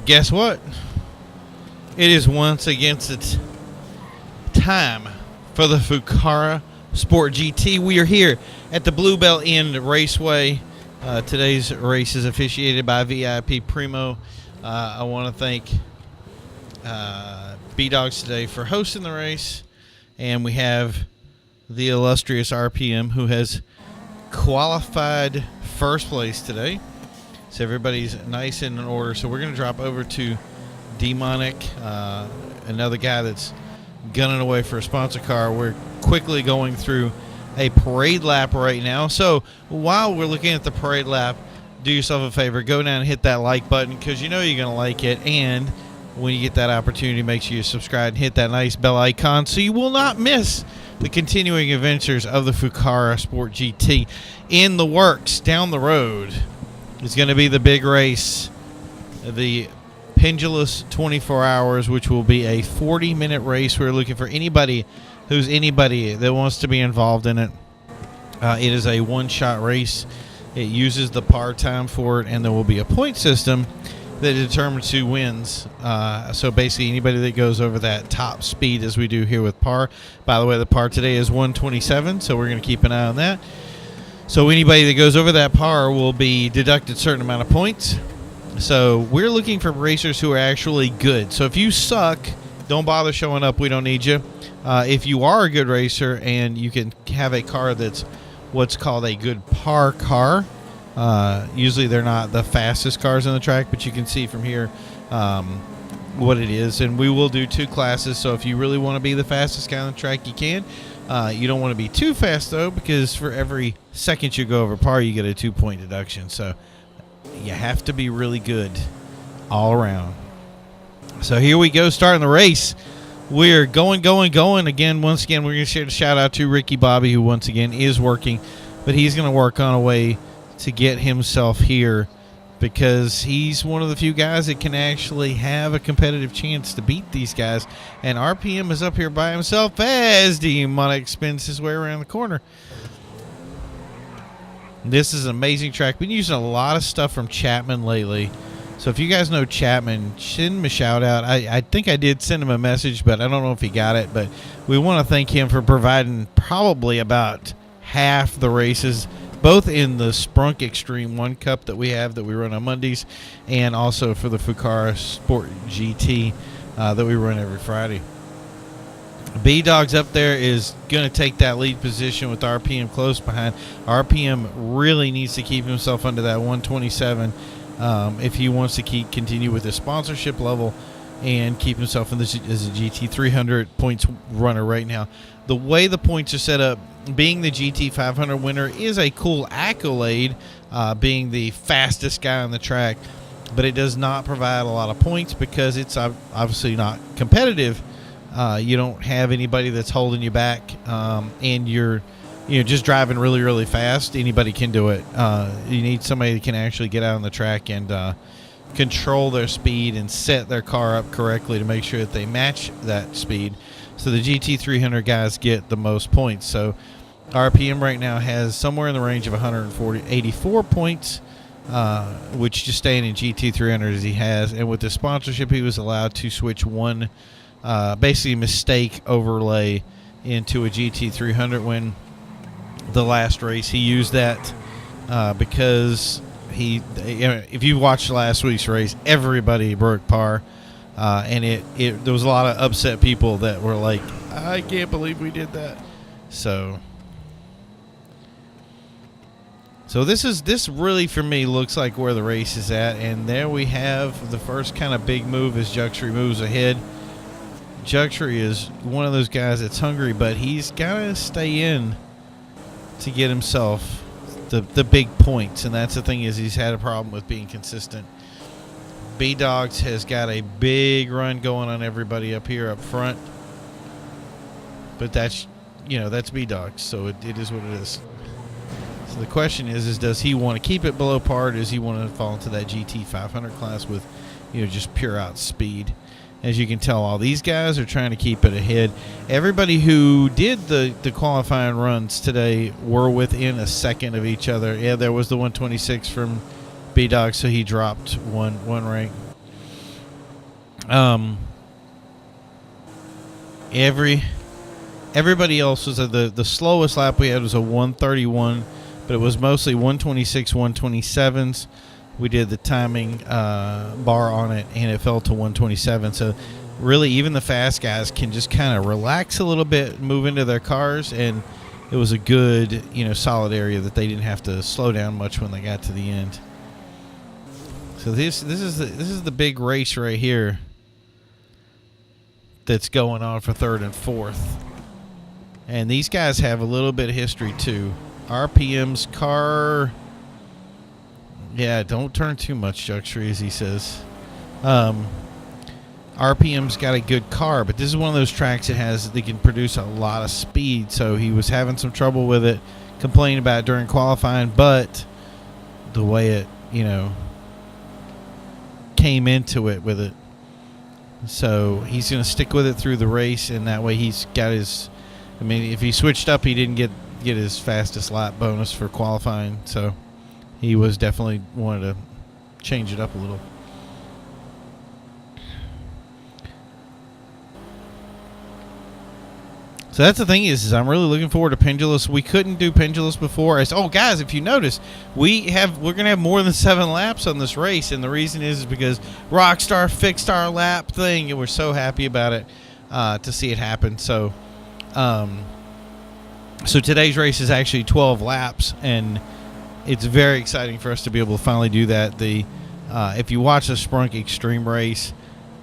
guess what? It is once again time for the Fukaru Sport GT. We are here at the Bluebell End Raceway. Today's race is officiated by VIPPrimo. I want to thank B-Dogs today for hosting the race. And we have the illustrious RPM who has qualified first place today. So everybody's nice and in order. So we're going to drop over to Demonic, another guy that's gunning away for a sponsor car. We're quickly going through a parade lap right now. So while we're looking at the parade lap, do yourself a favor, go down and hit that like button because you know you're going to like it. And when you get that opportunity, make sure you subscribe and hit that nice bell icon so you will not miss the continuing adventures of the Fukaru Sport GT. In the works down the road is going to be the big race, the Pendulous 24 Hours, which will be a 40-minute race. We're looking for anybody that wants to be involved in it. It is a one-shot race. It uses the par time for it, and there will be a point system that determines who wins. So basically anybody that goes over that top speed as we do here with par. By the way, the par today is 127, so we're going to keep an eye on that. So anybody that goes over that par will be deducted a certain amount of points. So we're looking for racers who are actually good. So if you suck, don't bother showing up. We don't need you. If you are a good racer and you can have a car that's what's called a good par car, usually they're not the fastest cars on the track, but you can see from here what it is. And we will do two classes. So if you really want to be the fastest guy on the track, you can. You don't want to be too fast, though, because for every second you go over par, you get a 2-point deduction. So you have to be really good all around. So here we go, starting the race. We're going. Again, once again, we're going to share a shout-out to Ricky Bobby, who once again is working. But he's going to work on a way to get himself here because he's one of the few guys that can actually have a competitive chance to beat these guys. And RPM is up here by himself as Demonic spins his way around the corner. This is an amazing track. Been using a lot of stuff from Chapman lately. So if you guys know Chapman, send him a shout out. I think I did send him a message, but I don't know if he got it. But we want to thank him for providing probably about half the races, both in the Sprunk Extreme 1 Cup that we have that we run on Mondays, and also for the Fukaru Sport GT that we run every Friday. B-Dog's up there is going to take that lead position with RPM close behind. RPM really needs to keep himself under that 127 if he wants to continue with his sponsorship level and keep himself in this as a GT 300 points runner right now. The way the points are set up, being the GT 500 winner is a cool accolade, being the fastest guy on the track, but it does not provide a lot of points because it's obviously not competitive. You don't have anybody that's holding you back, and you're just driving really, really fast. Anybody can do it. You need somebody that can actually get out on the track and control their speed and set their car up correctly to make sure that they match that speed. So the GT 300 guys get the most points. So RPM right now has somewhere in the range of 84 points, which just staying in GT 300 as he has. And with the sponsorship, he was allowed to switch one basically mistake overlay into a GT 300 win. The last race he used that because if you watched last week's race, everybody broke par, and there was a lot of upset people that were like, I can't believe we did that. So this really for me looks like where the race is at, and there we have the first kind of big move as Juxtree moves ahead. Juxtree is one of those guys that's hungry, but he's got to stay in to get himself the big points, and that's the thing is he's had a problem with being consistent. B-Dogs has got a big run going on everybody up here up front, but that's B-Dogs, so it is what it is. So the question is does he want to keep it below par, or does he want to fall into that GT 500 class with just pure out speed? As you can tell, all these guys are trying to keep it ahead. Everybody who did the qualifying runs today were within a second of each other. Yeah, there was the 126 from B-Dog, so he dropped one rank. Um, everybody else was the slowest lap we had was a 131, but it was mostly 126, 127s. We did the timing bar on it, and it fell to 127. So really, even the fast guys can just kind of relax a little bit, move into their cars, and it was a good, solid area that they didn't have to slow down much when they got to the end. So this is the big race right here that's going on for third and fourth. And these guys have a little bit of history too. RPM's car, yeah, don't turn too much, Juxtree, as he says. RPM's got a good car, but this is one of those tracks they can produce a lot of speed. So he was having some trouble with it, complaining about it during qualifying, but the way it, came into it with it. So he's going to stick with it through the race, and that way he's got his. I mean, if he switched up, he didn't get his fastest lap bonus for qualifying. So he was definitely wanted to change it up a little. So that's the thing is I'm really looking forward to Pendulous. We couldn't do Pendulous before. Guys, if you notice, we're gonna have more than 7 laps on this race, and the reason is because Rockstar fixed our lap thing, and we're so happy about it to see it happen. So, so today's race is actually 12 laps, and it's very exciting for us to be able to finally do that. If you watch the Sprunk Extreme race,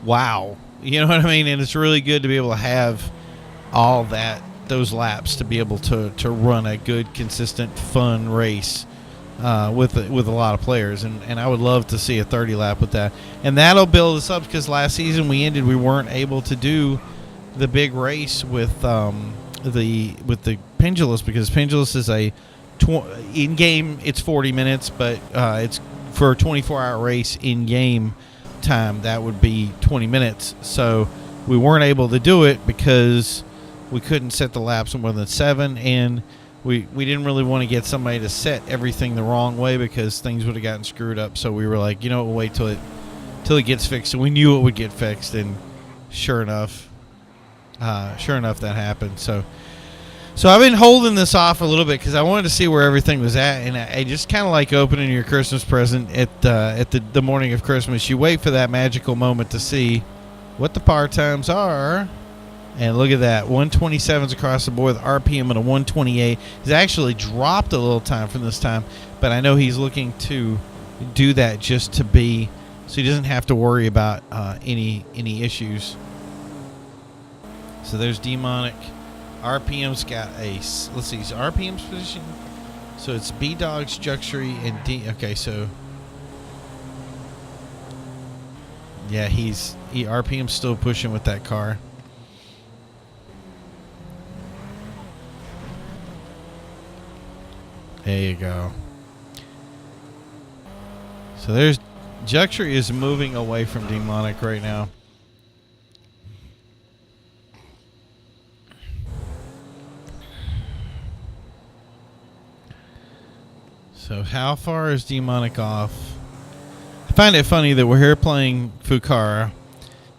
wow, you know what I mean, and it's really good to be able to have all those laps to be able to run a good, consistent, fun race with a lot of players, and I would love to see a 30 lap with that, and that'll build us up because last season we weren't able to do the big race with the Pendulous because Pendulous is in game it's 40 minutes, but it's for a 24-hour race in game time that would be 20 minutes, so we weren't able to do it because we couldn't set the laps more than 7, and we didn't really want to get somebody to set everything the wrong way because things would have gotten screwed up. So we were like, we'll wait till it gets fixed. And we knew it would get fixed, and sure enough, that happened. So I've been holding this off a little bit because I wanted to see where everything was at, and I just kind of like opening your Christmas present at the morning of Christmas. You wait for that magical moment to see what the par times are. And look at that, 127s across the board with RPM at a 128. He's actually dropped a little time from this time, but I know he's looking to do that just to be, so he doesn't have to worry about any issues. So there's Demonic. RPM's got let's see, so RPM's position. So it's B-Dogs, Juxtree, and D. Okay, so yeah, RPM's still pushing with that car. There you go. So there's Juxtree is moving away from Demonic right now. So how far is Demonic off? I find it funny that we're here playing Fukaru,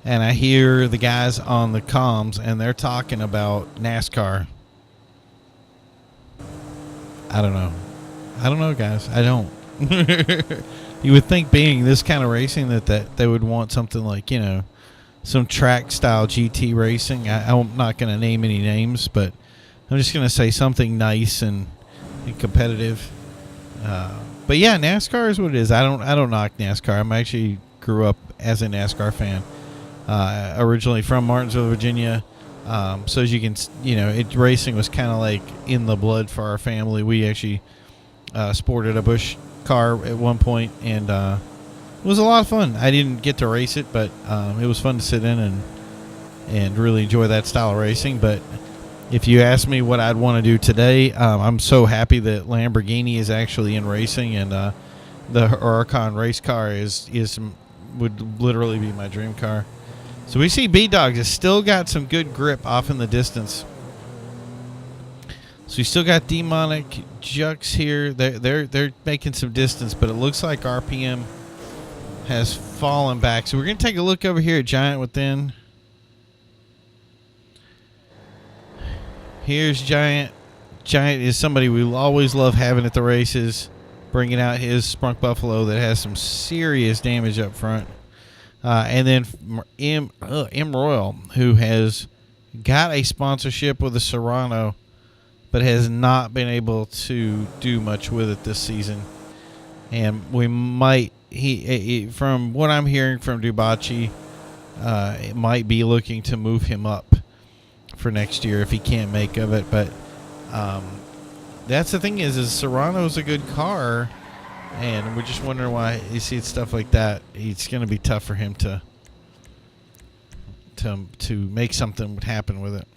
and I hear the guys on the comms, and they're talking about NASCAR. I don't know, guys. I don't. You would think being this kind of racing that they would want something like, some track style GT racing. I'm not going to name any names, but I'm just going to say something nice and competitive. But yeah, NASCAR is what it is. I don't knock NASCAR. I actually grew up as a NASCAR fan. Originally from Martinsville, Virginia. So as you can, racing was kind of like in the blood for our family. We actually sported a Busch car at one point, and it was a lot of fun. I didn't get to race it, but it was fun to sit in and really enjoy that style of racing. But if you ask me what I'd want to do today, I'm so happy that Lamborghini is actually in racing, and the Huracan race car would literally be my dream car. So we see B-Dogs has still got some good grip off in the distance. So you still got Demonic, Jux here. They're making some distance, but it looks like RPM has fallen back. So we're going to take a look over here at Giant Within. Here's Giant. Giant is somebody we always love having at the races, bringing out his Sprunk Buffalo that has some serious damage up front. And then MRoyal, who has got a sponsorship with the Serrano, but has not been able to do much with it this season. And we might, from what I'm hearing from Dubachi, it might be looking to move him up for next year if he can't make of it. But that's the thing is Serrano's a good car, and we're just wondering why you see stuff like that. It's going to be tough for him to make something happen with it.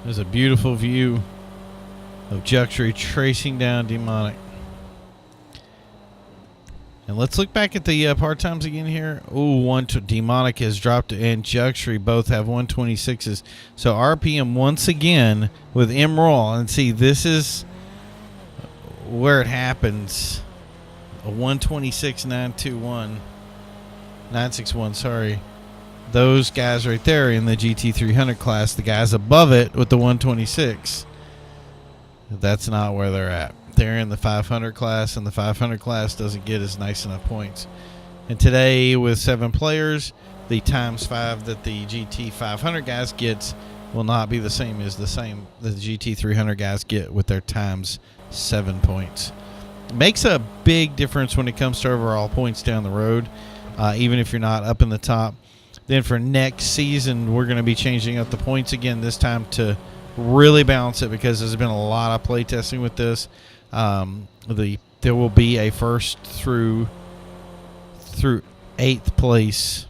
There's a beautiful view of Juxury tracing down Demonic. And let's look back at the part times again here. Ooh, Demonic has dropped, and Juxury both have 126s. So RPM once again with MRoyal. And see, this is where it happens. A 126.961, sorry. Those guys right there in the GT300 class, the guys above it with the 126, that's not where they're at. They're in the 500 class, and the 500 class doesn't get as nice enough points. And today, with 7 players, the ×5 that the GT 500 guys gets will not be the same as the GT 300 guys get with their ×7 points. It makes a big difference when it comes to overall points down the road, even if you're not up in the top. Then for next season, we're going to be changing up the points again, this time to really balance it, because there's been a lot of play testing with this. There will be a first through 8th place,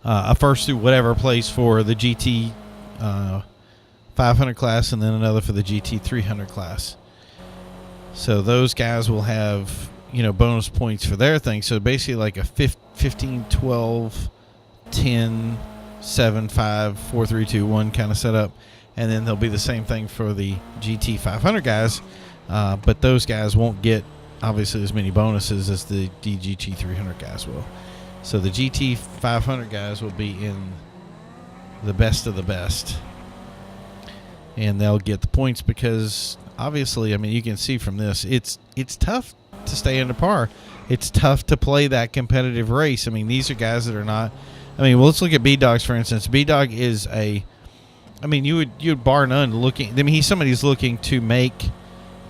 a first through whatever place for the GT 500 class, and then another for the GT 300 class. So those guys will have, bonus points for their thing. So basically like a 15, 12, 10, 7, 5, 4, 3, 2, 1 kind of setup. And then there'll be the same thing for the GT 500 guys. But those guys won't get, obviously, as many bonuses as the GT 300 guys will. So the GT 500 guys will be in the best of the best. And they'll get the points because, obviously, you can see from this, it's tough to stay under par. It's tough to play that competitive race. These are guys that are not. Let's look at B-Dogs, for instance. B-Dog is you would bar none looking. He's somebody who's looking to make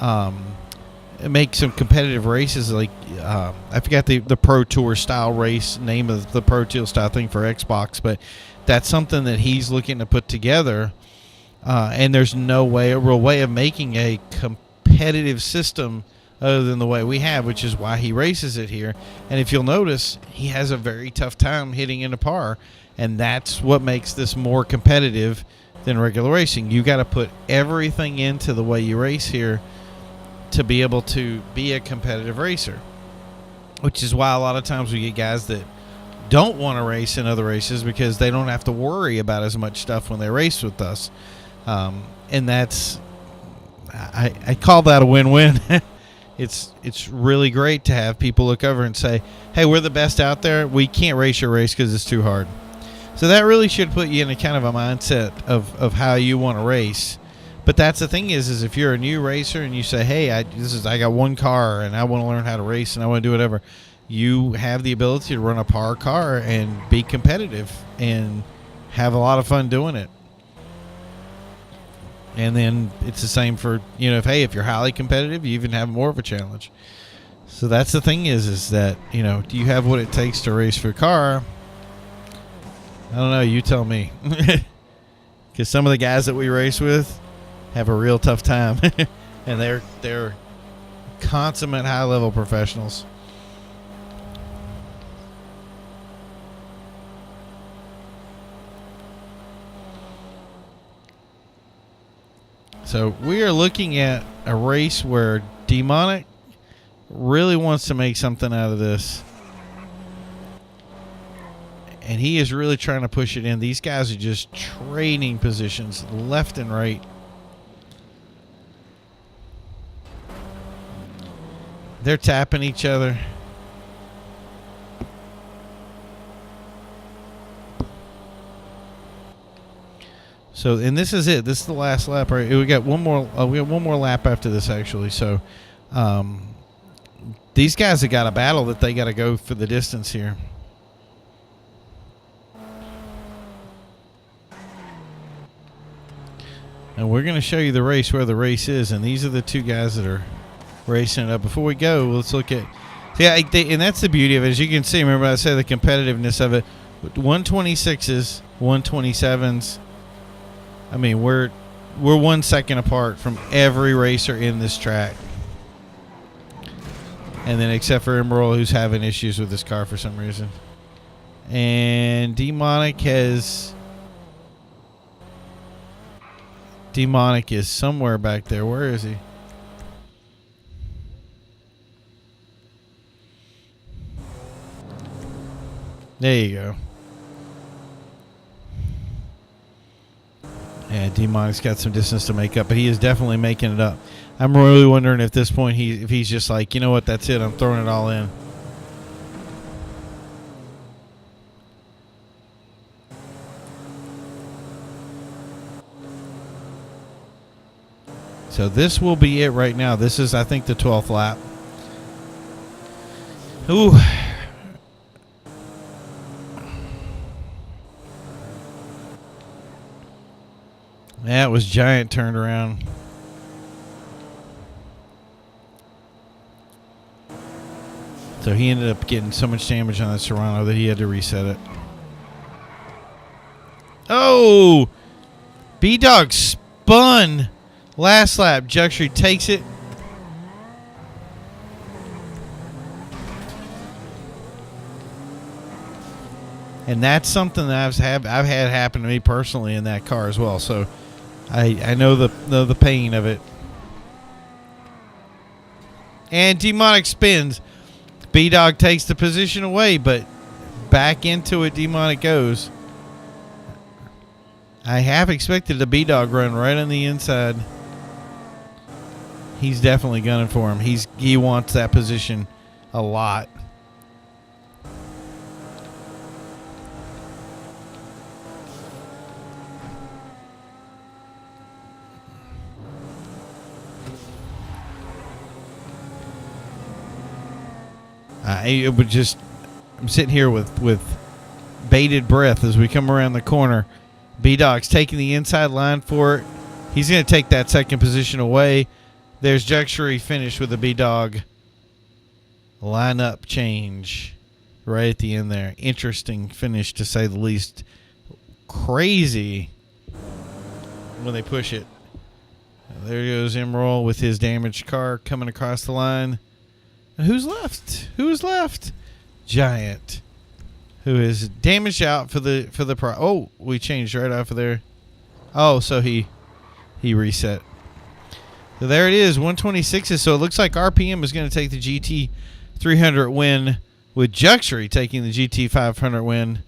some competitive races. Like I forgot the Pro Tour style race name of the Pro Tour style thing for Xbox, but that's something that he's looking to put together. And there's no real way of making a competitive system other than the way we have, which is why he races it here. And if you'll notice, he has a very tough time hitting into par, and that's what makes this more competitive than regular racing. You got to put everything into the way you race here to be able to be a competitive racer, which is why a lot of times we get guys that don't want to race in other races because they don't have to worry about as much stuff when they race with us. And that's, I call that a win-win. It's really great to have people look over and say, hey, we're the best out there. We can't race your race because it's too hard. So that really should put you in a kind of a mindset of how you want to race. But that's the thing is if you're a new racer and you say, hey, I got one car and I want to learn how to race and I want to do whatever, you have the ability to run a par car and be competitive and have a lot of fun doing it. And then it's the same for, if you're highly competitive, you even have more of a challenge. So that's the thing is that, do you have what it takes to race for a car? I don't know. You tell me. Because some of the guys that we race with have a real tough time. And they're consummate high-level professionals. So we are looking at a race where Demonic really wants to make something out of this. And he is really trying to push it in. These guys are just trading positions left and right. They're tapping each other. So, and this is it. This is the last lap. Right? We got one more. We got one more lap after this, actually. So, these guys have got a battle that they got to go for the distance here. And we're going to show you the race, where the race is. And these are the two guys that are racing it up. Before we go, let's look at... Yeah, and that's the beauty of it. As you can see, remember I said the competitiveness of it. 126s, 127s. I mean, we're 1 second apart from every racer in this track. And then except for MRoyal, who's having issues with his car for some reason. And Demonic is somewhere back there. Where is he? There you go. Yeah, Demonic's got some distance to make up, but he is definitely making it up. I'm really wondering if at this point if he's just like, you know what, that's it, I'm throwing it all in. So this will be it right now. This is, I think, the 12th lap. Ooh. That was Giant turned around. So he ended up getting so much damage on that Serrano that he had to reset it. Oh! B-Dog spun. Last lap, Juxtree takes it. And that's something that I've had happen to me personally in that car as well. So I know the pain of it. And Demonic spins. B-Dog takes the position away, but back into it Demonic goes. I half expected the B-Dog run right on the inside. He's definitely gunning for him. He wants that position a lot. I'm sitting here with bated breath as we come around the corner. B-Dog's taking the inside line for it. He's going to take that second position away. There's Juxtree finished with the B-Dog lineup change right at the end there. Interesting finish, to say the least. Crazy when they push it. There goes MRoyal with his damaged car coming across the line. And who's left? Who's left? Giant, who is damaged out for the pro. Oh, we changed right off of there. Oh, so he reset. So there it is, 126s. So it looks like RPM is going to take the GT 300 win, with Juxtree taking the GT 500 win.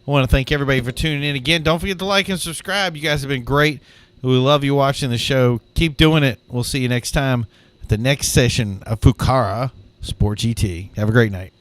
I want to thank everybody for tuning in again. Don't forget to like and subscribe. You guys have been great. We love you watching the show. Keep doing it. We'll see you next time at the next session of Fukaru Sport GT. Have a great night.